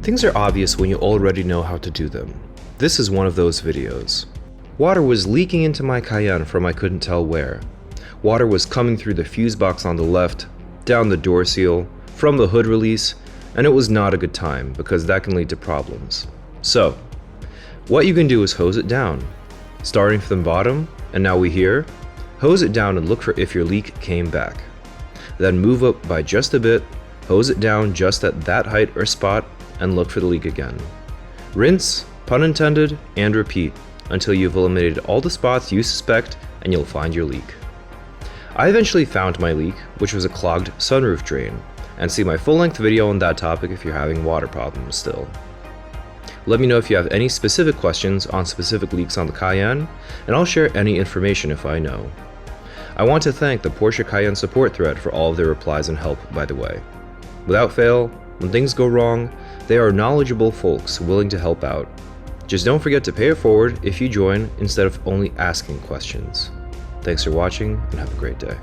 Things are obvious when you already know how to do them. This is one of those videos. Water was leaking into my Cayenne from I couldn't tell where. Water was coming through the fuse box on the left, down the door seal, from the hood release, and it was not a good time because that can lead to problems. So, what you can do is hose it down. Starting from the bottom, and now we here, hose it down and look for if your leak came back. Then move up by just a bit, hose it down just at that height or spot, and look for the leak again. Rinse, pun intended, and repeat until you've eliminated all the spots you suspect and you'll find your leak. I eventually found my leak, which was a clogged sunroof drain, and see my full-length video on that topic if you're having water problems still. Let me know if you have any specific questions on specific leaks on the Cayenne, and I'll share any information if I know. I want to thank the Porsche Cayenne support thread for all of their replies and help, by the way. Without fail, when things go wrong, they are knowledgeable folks willing to help out. Just don't forget to pay it forward if you join instead of only asking questions. Thanks for watching and have a great day.